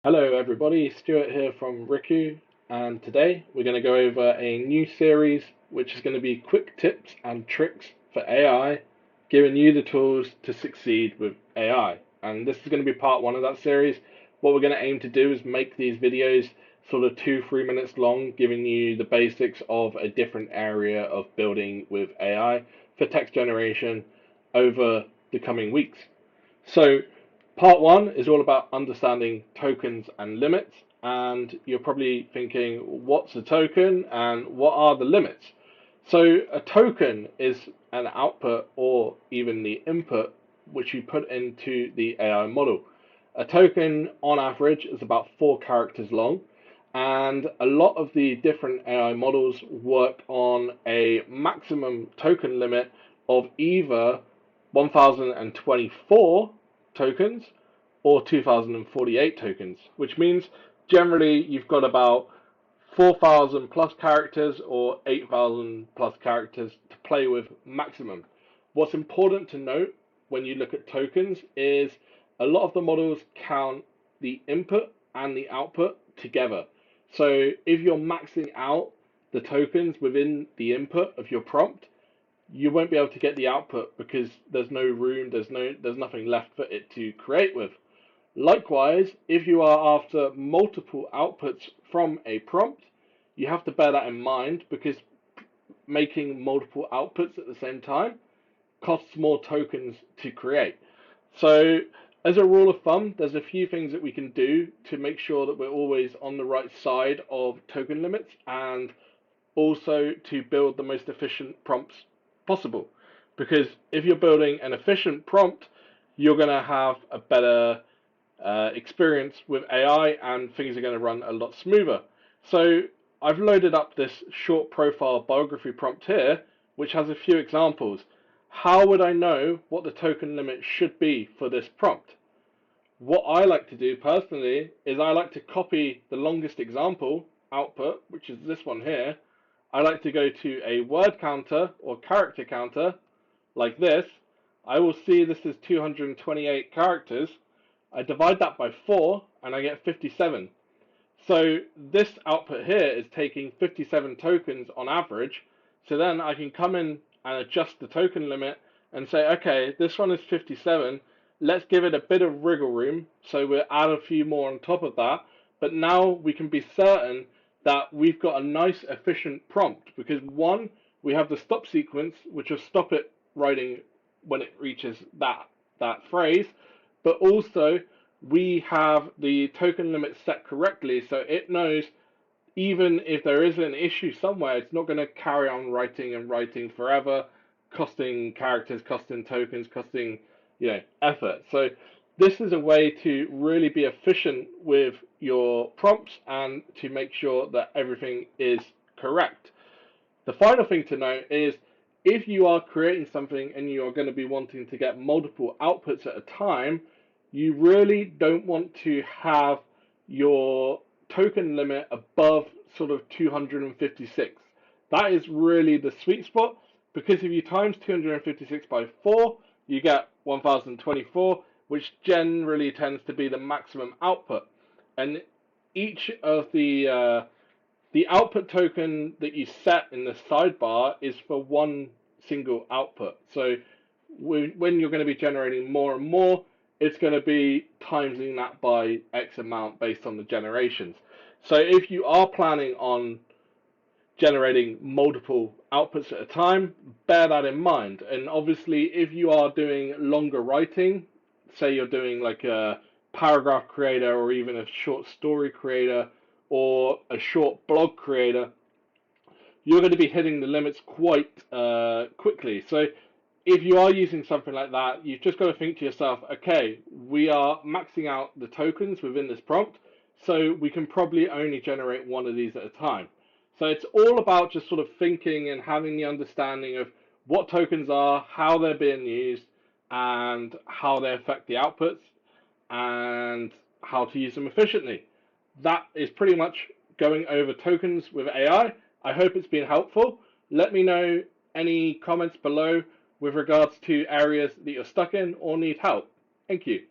Hello everybody, Stuart here from Riku, and today we're going to go over a new series which is going to be quick tips and tricks for AI, giving you the tools to succeed with AI. And this is going to be part one of that series. What we're going to aim to do is make these videos sort of 2-3 minutes long, giving you the basics of a different area of building with AI for text generation over the coming weeks. So, part one is all about understanding tokens and limits. And you're probably thinking, what's a token and what are the limits? So, a token is an output or even the input which you put into the AI model. A token, on average, is about 4 characters long, and a lot of the different AI models work on a maximum token limit of either 1024 tokens or 2048 tokens, which means generally you've got about 4,000 plus characters or 8,000 plus characters to play with maximum. What's important to note when you look at tokens is a lot of the models count the input and the output together. So if you're maxing out the tokens within the input of your prompt, you won't be able to get the output because there's no room, there's nothing left for it to create with. Likewise, if you are after multiple outputs from a prompt, you have to bear that in mind because making multiple outputs at the same time costs more tokens to create. So, as a rule of thumb, there's a few things that we can do to make sure that we're always on the right side of token limits and also to build the most efficient prompts possible. Because if you're building an efficient prompt, you're going to have a better experience with AI and things are going to run a lot smoother. So I've loaded up this short profile biography prompt here, which has a few examples. How would I know what the token limit should be for this prompt? What I like to do personally is I like to copy the longest example output, which is this one here. I like to go to a word counter or character counter like this. I will see this is 228 characters. I divide that by 4 and I get 57. So this output here is taking 57 tokens on average. So then I can come in and adjust the token limit and say, okay, this one is 57. Let's give it a bit of wriggle room. So we'll add a few more on top of that. But now we can be certain that we've got a nice efficient prompt because one, we have the stop sequence, which will stop it writing when it reaches that phrase, but also we have the token limit set correctly, so it knows even if there is an issue somewhere, it's not going to carry on writing and writing forever, costing characters, costing tokens, costing effort. So this is a way to really be efficient with your prompts and to make sure that everything is correct. The final thing to note is if you are creating something and you are going to be wanting to get multiple outputs at a time, you really don't want to have your token limit above sort of 256. That is really the sweet spot because if you times 256 by 4, you get 1024, which generally tends to be the maximum output. And each of the output token that you set in the sidebar is for one single output. So when you're going to be generating more and more, it's going to be timesing that by X amount based on the generations. So if you are planning on generating multiple outputs at a time, bear that in mind. And obviously, if you are doing longer writing, say you're doing like a paragraph creator or even a short story creator or a short blog creator, you're going to be hitting the limits quite quickly. So if you are using something like that, you've just got to think to yourself, okay, we are maxing out the tokens within this prompt, so we can probably only generate one of these at a time. So it's all about just sort of thinking and having the understanding of what tokens are, how they're being used, and how they affect the outputs, and how to use them efficiently. That is pretty much going over tokens with AI. I hope it's been helpful. Let me know any comments below with regards to areas that you're stuck in or need help. Thank you.